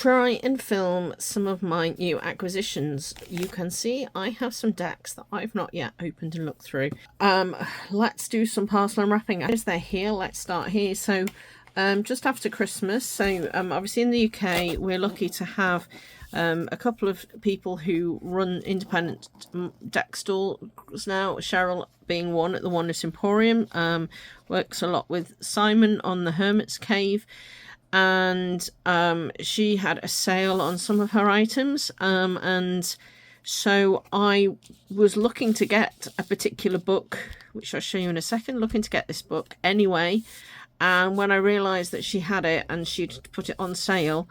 try and film some of my new acquisitions. You can see I have some decks that I've not yet opened and looked through. Let's do some parcel unwrapping. As they're here, let's start here. So just after Christmas, so obviously in the UK we're lucky to have a couple of people who run independent deck stalls now, Cheryl being one at the Oneness Emporium, works a lot with Simon on the Hermit's Cave, and she had a sale on some of her items, and so I was looking to get a particular book, which I'll show you in a second, looking to get this book anyway, and when I realised that she had it and she'd put it on sale,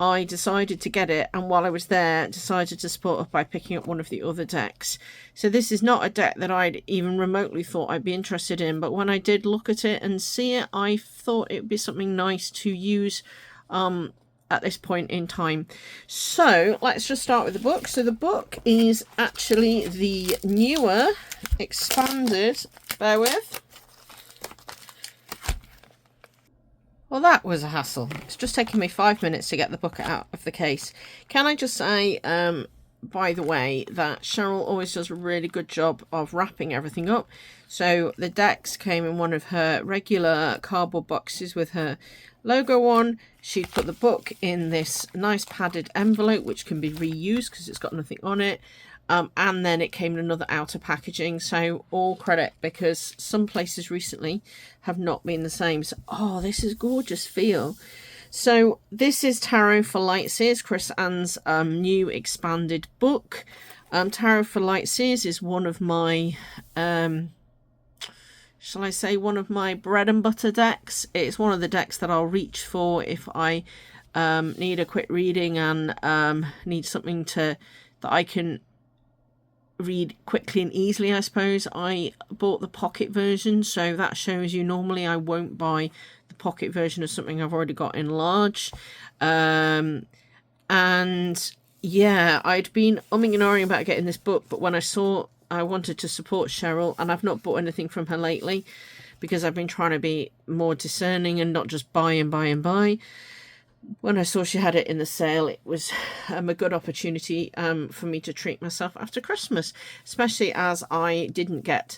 I decided to get it, and while I was there, decided to support her by picking up one of the other decks. So this is not a deck that I'd even remotely thought I'd be interested in, but when I did look at it and see it, I thought it would be something nice to use at this point in time. So let's just start with the book. So the book is actually the newer, expanded, bear with. Well, that was a hassle. It's just taken me 5 minutes to get the book out of the case. Can I just say, by the way, that Cheryl always does a really good job of wrapping everything up. So the decks came in one of her regular cardboard boxes with her logo on. She'd put the book in this nice padded envelope, which can be reused because it's got nothing on it. And then it came in another outer packaging, so all credit, because some places recently have not been the same. So, oh, this is gorgeous feel. So this is Tarot for Light Seers, Chris Ann's new expanded book. Tarot for Light Seers is one of my, shall I say, one of my bread and butter decks. It's one of the decks that I'll reach for if I need a quick reading and need something that I can read quickly and easily, I suppose. I bought the pocket version, so that shows you normally I won't buy the pocket version of something I've already got in large. And yeah, I'd been umming and ahhing about getting this book, but when I saw I wanted to support Cheryl, and I've not bought anything from her lately because I've been trying to be more discerning and not just buy and buy and buy. When I saw she had it in the sale, it was a good opportunity for me to treat myself after Christmas, especially as I didn't get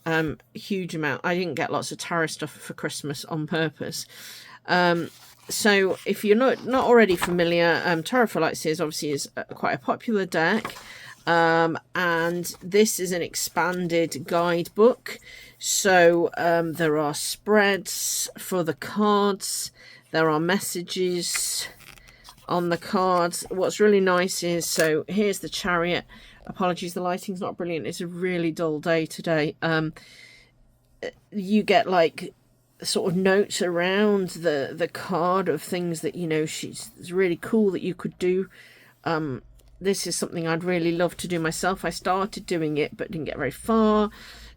a huge amount. I didn't get lots of tarot stuff for Christmas on purpose. So if you're not already familiar, Tarot for Light Seers obviously is quite a popular deck. And this is an expanded guidebook. So there are spreads for the cards. There are messages on the cards. What's really nice is, so here's the Chariot. Apologies, the lighting's not brilliant. It's a really dull day today. You get like sort of notes around the card of things that, you know, it's really cool that you could do. This is something I'd really love to do myself. I started doing it but didn't get very far.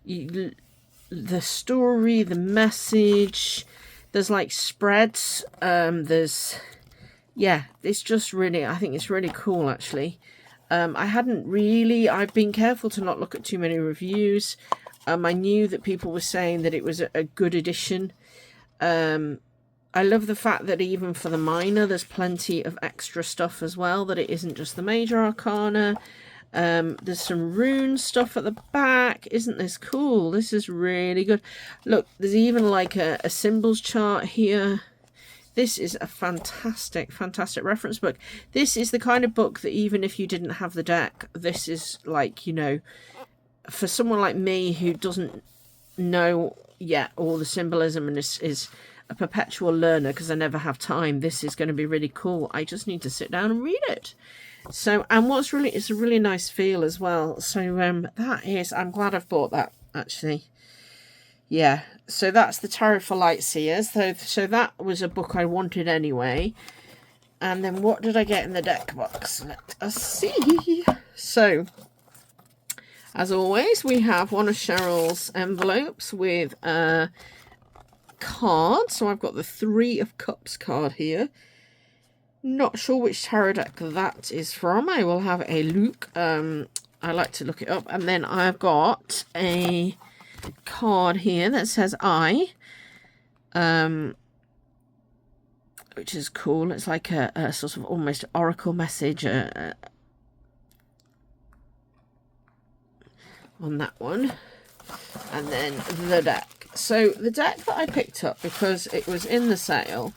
The story, the message, there's like spreads, yeah, it's just really, I think it's really cool actually. I've been careful to not look at too many reviews. I knew that people were saying that it was a good edition. I love the fact that even for the minor, there's plenty of extra stuff as well, that it isn't just the major arcana. There's some rune stuff at the back. Isn't this cool? This is really good. Look, there's even like a symbols chart here. This is a fantastic reference book. This is the kind of book that even if you didn't have the deck, this is like, you know, for someone like me who doesn't know yet all the symbolism and is a perpetual learner because I never have time, this is going to be really cool. I just need to sit down and read it. So, and it's a really nice feel as well. So that is, I'm glad I've bought that actually. Yeah, so that's the Tarot for Light Seers. So that was a book I wanted anyway. And then what did I get in the deck box? Let us see. So, as always, we have one of Cheryl's envelopes with a card. So I've got the Three of Cups card here. Not sure which tarot deck that is from. I will have a look. I like to look it up. And then I've got a card here that says I. which is cool. It's like a sort of almost oracle message on that one. And then the deck. So the deck that I picked up because it was in the sale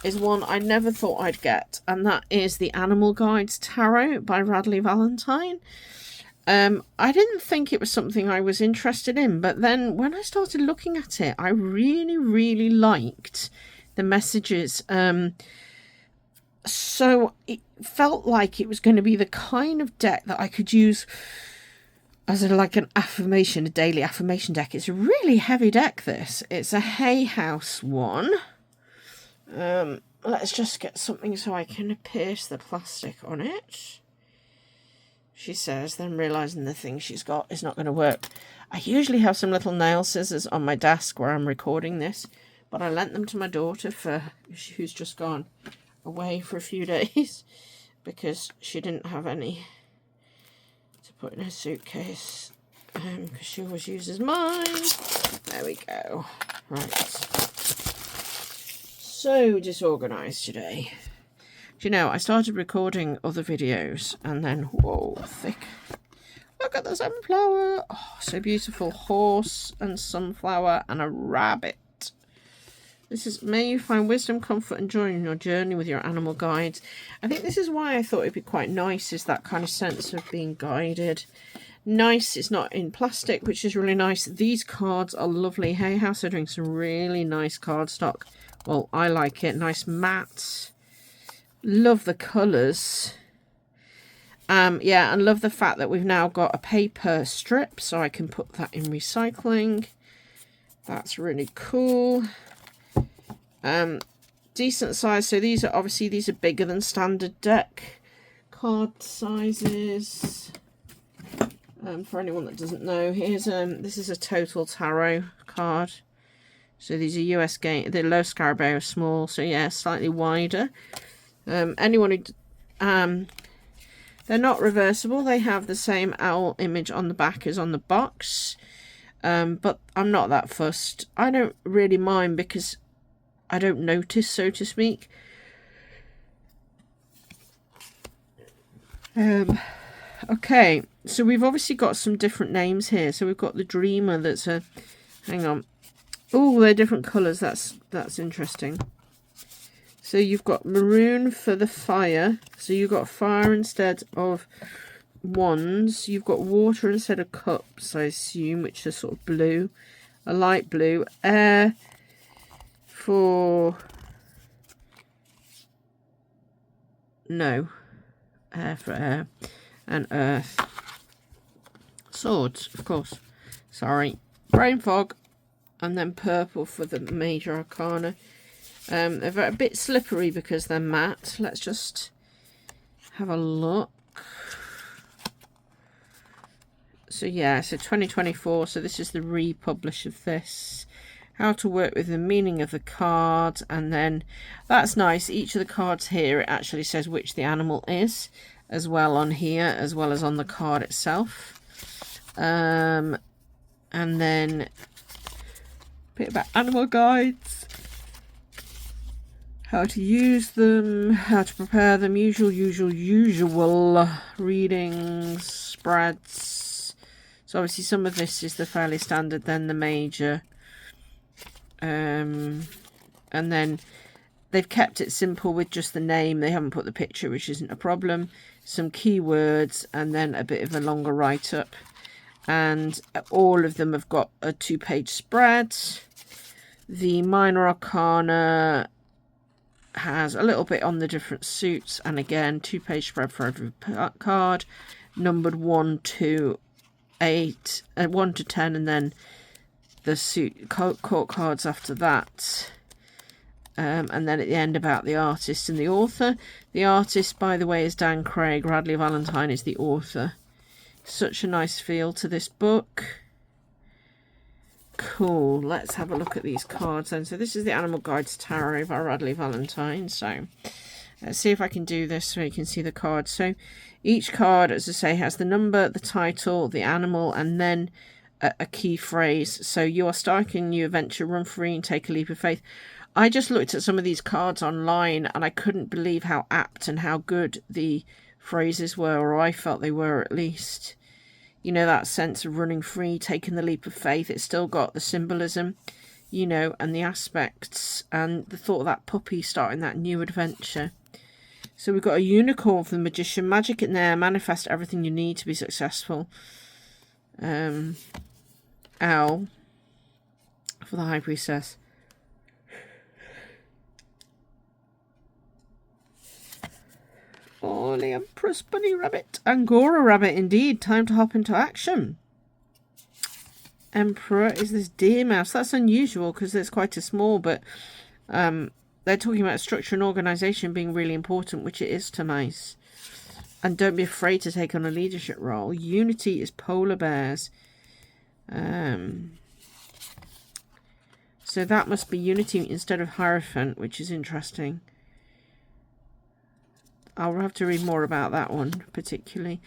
is one I never thought I'd get, and that is the Animal Guides Tarot by Radley Valentine. I didn't think it was something I was interested in, but then when I started looking at it, I really, really liked the messages. So it felt like it was going to be the kind of deck that I could use as like an affirmation, a daily affirmation deck. It's a really heavy deck, this. It's a Hay House one. Let's just get something so I can pierce the plastic on it. She says, then realising the thing she's got is not going to work. I usually have some little nail scissors on my desk where I'm recording this, but I lent them to my daughter who's just gone away for a few days because she didn't have any to put in her suitcase because she always uses mine. There we go. Right. So disorganised today. Do you know, I started recording other videos and then, whoa, thick. Look at the sunflower. Oh, so beautiful. Horse and sunflower and a rabbit. This is, may you find wisdom, comfort and joy in your journey with your animal guides. I think this is why I thought it'd be quite nice, is that kind of sense of being guided. Nice, it's not in plastic, which is really nice. These cards are lovely. Hay House are doing some really nice cardstock. Well, I like it. Nice matte. Love the colours. Yeah, and love the fact that we've now got a paper strip, so I can put that in recycling. That's really cool. Decent size. So these are bigger than standard deck card sizes. For anyone that doesn't know, here's this is a total tarot card. So these are US game. The low Scarabaeo are small, so yeah, slightly wider. Anyone who they're not reversible. They have the same owl image on the back as on the box. But I'm not that fussed. I don't really mind because I don't notice, so to speak. Okay, so we've obviously got some different names here. So we've got the Dreamer. That's a, hang on. Oh, they're different colours. That's interesting. So you've got maroon for the fire. So you've got fire instead of wands. You've got water instead of cups, I assume, which are sort of blue. A light blue. Air for... No. Air for air. And earth. Swords, of course. Sorry. Brain fog. And then purple for the major arcana. They're a bit slippery because they're matte. Let's just have a look. So yeah, so 2024. So this is the republish of this. How to work with the meaning of the card. And then that's nice. Each of the cards here, it actually says which the animal is. As well on here, as well as on the card itself. And then... bit about animal guides, how to use them, how to prepare them, usual readings, spreads. So obviously some of this is the fairly standard, then the major, and then they've kept it simple with just the name. They haven't put the picture, which isn't a problem. Some keywords and then a bit of a longer write-up, and all of them have got a 2-page spread. The minor arcana has a little bit on the different suits, and again 2-page spread for every card, numbered 1 to 8, 1 to 10, and then the suit court cards after that. And then at the end about the artist and the author. The artist, by the way, is Dan Craig. Radley Valentine is the author. Such a nice feel to this book. Cool. Let's have a look at these cards then. So this is the Animal Guides Tarot by Radley Valentine. So let's see if I can do this so you can see the cards. So each card, as I say, has the number, the title, the animal, and then a key phrase. So you are starting a new adventure, run free and take a leap of faith. I just looked at some of these cards online and I couldn't believe how apt and how good the phrases were, or I felt they were at least. You know, that sense of running free, taking the leap of faith. It's still got the symbolism, you know, and the aspects and the thought of that puppy starting that new adventure. So we've got a unicorn for the magician. Magic in there. Manifest everything you need to be successful. Owl for the high priestess. Oh, the Empress Bunny Rabbit. Angora Rabbit, indeed. Time to hop into action. Emperor is this deer mouse. That's unusual because it's quite a small, but they're talking about structure and organisation being really important, which it is to mice. And don't be afraid to take on a leadership role. Unity is polar bears. So that must be unity instead of Hierophant, which is interesting. I'll have to read more about that one particularly.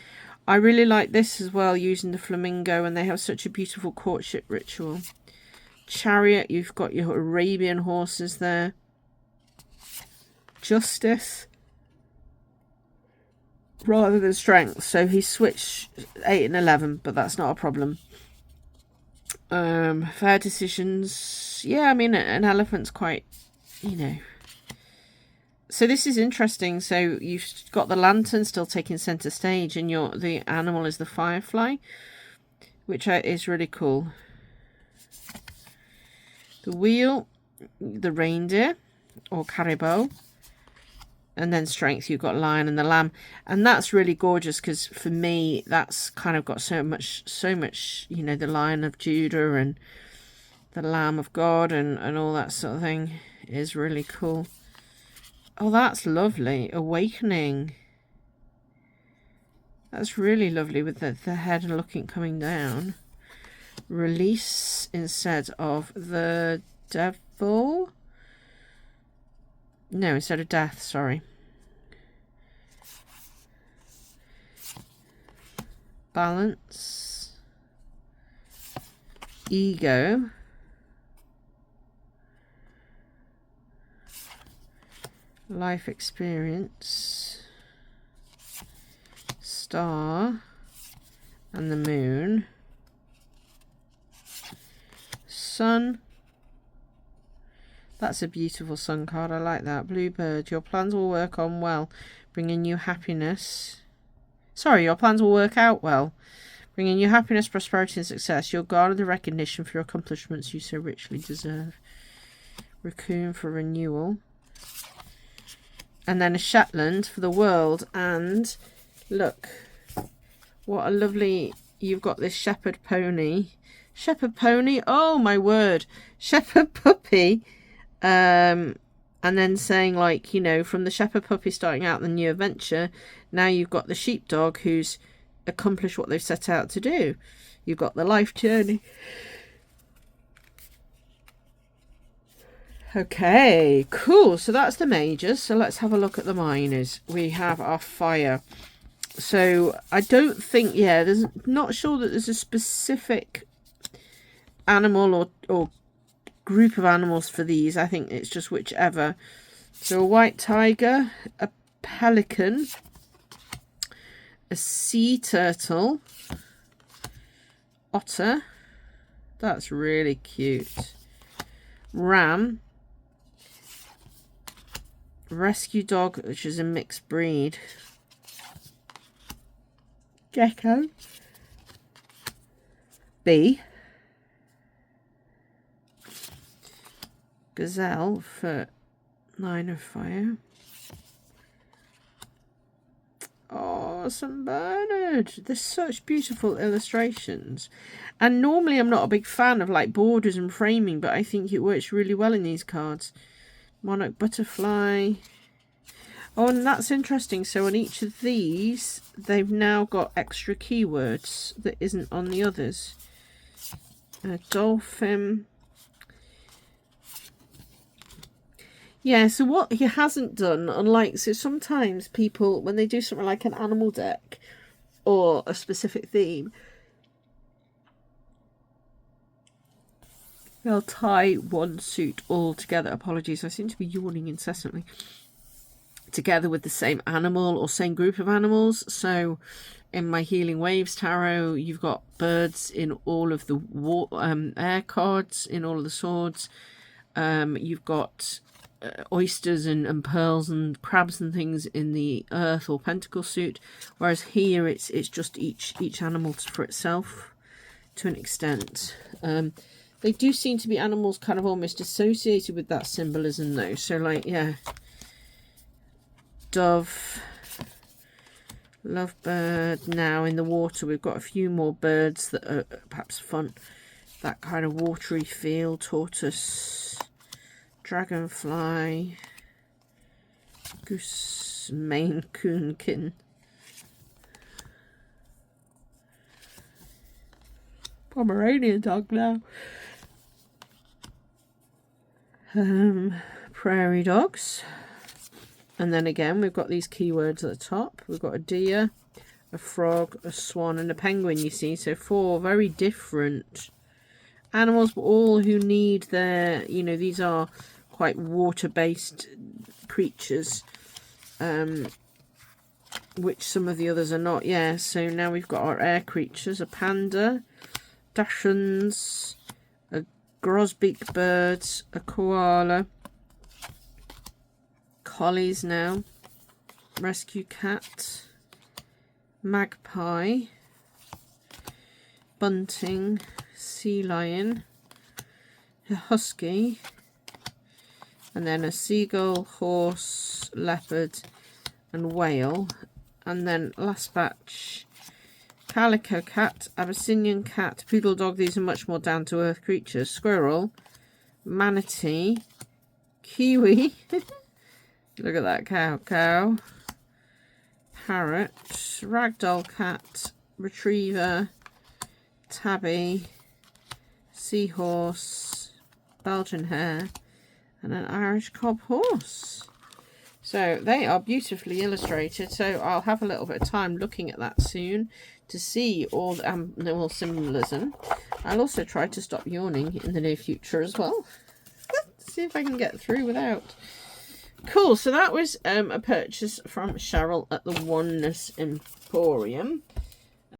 I really like this as well, using the flamingo, and they have such a beautiful courtship ritual. Chariot, you've got your Arabian horses there. Justice rather than strength. So he switched 8 and 11, but that's not a problem. Fair decisions. Yeah, I mean, an elephant's quite, you know. So this is interesting. So you've got the lantern still taking centre stage, and the animal is the firefly, which is really cool. The wheel, the reindeer or caribou, and then strength, you've got lion and the lamb, and that's really gorgeous because for me that's kind of got so much, you know, the Lion of Judah and the Lamb of God and all that sort of thing is really cool. Oh, that's lovely. Awakening. That's really lovely with the head coming down. Release instead of the devil. No, instead of death, sorry. Balance. Ego. Life experience. Star. And the moon. Sun. That's a beautiful sun card. I like that. Bluebird. Your plans will work on well, bringing you happiness. Sorry, your plans will work out well, bringing you happiness, prosperity, and success. You'll garner the recognition for your accomplishments you so richly deserve. Raccoon for renewal. And then a Shetland for the world. And look, what a lovely... You've got this shepherd pony. Shepherd pony? Oh, my word. Shepherd puppy. And then saying, like, you know, from the shepherd puppy starting out the new adventure, now you've got the sheepdog who's accomplished what they've set out to do. You've got the life journey. Okay, cool. So that's the majors. So let's have a look at the minors. We have our fire. So I don't think, yeah, there's not sure that there's a specific animal or group of animals for these. I think it's just whichever. So a white tiger, a pelican, a sea turtle, otter, that's really cute, ram, rescue dog, which is a mixed breed, gecko, bee, gazelle for 9 of fire. Oh, St. Bernard. There's such beautiful illustrations. And normally I'm not a big fan of like borders and framing, but I think it works really well in these cards. Monarch butterfly. Oh, and that's interesting. So on each of these, they've now got extra keywords that isn't on the others. A dolphin. Yeah, so what he hasn't done, unlike, so sometimes people, when they do something like an animal deck or a specific theme, I'll tie one suit all together. Apologies, I seem to be yawning incessantly. Together with the same animal or same group of animals. So in my Healing Waves tarot, you've got birds in all of the air cards, in all of the swords. You've got oysters and pearls and crabs and things in the earth or pentacle suit, whereas here it's just each animal for itself to an extent. They do seem to be animals kind of almost associated with that symbolism though. So like, yeah, dove, lovebird. Now in the water we've got a few more birds that are perhaps fun, that kind of watery feel. Tortoise, dragonfly, goose, Maine Coon kitten, Pomeranian dog now, prairie dogs. And then again we've got these keywords at the top. We've got a deer, a frog, a swan and a penguin, you see. So 4 very different animals, but all who need their, you know, these are quite water-based creatures, which some of the others are not. Yeah, so now we've got our air creatures, a panda, dachshunds, a grosbeak bird, a koala, collies now, rescue cat, magpie, bunting, sea lion, a husky, and then a seagull, horse, leopard and whale. And then last batch, calico cat, Abyssinian cat, poodle dog. These are much more down to earth creatures. Squirrel, manatee, kiwi, look at that cow, parrot, ragdoll cat, retriever, tabby, seahorse, Belgian hare and an Irish cob horse. So they are beautifully illustrated, so I'll have a little bit of time looking at that soon to see all the animal symbolism. I'll also try to stop yawning in the near future as well. See if I can get through without. Cool, so that was a purchase from Cheryl at the Oneness Emporium.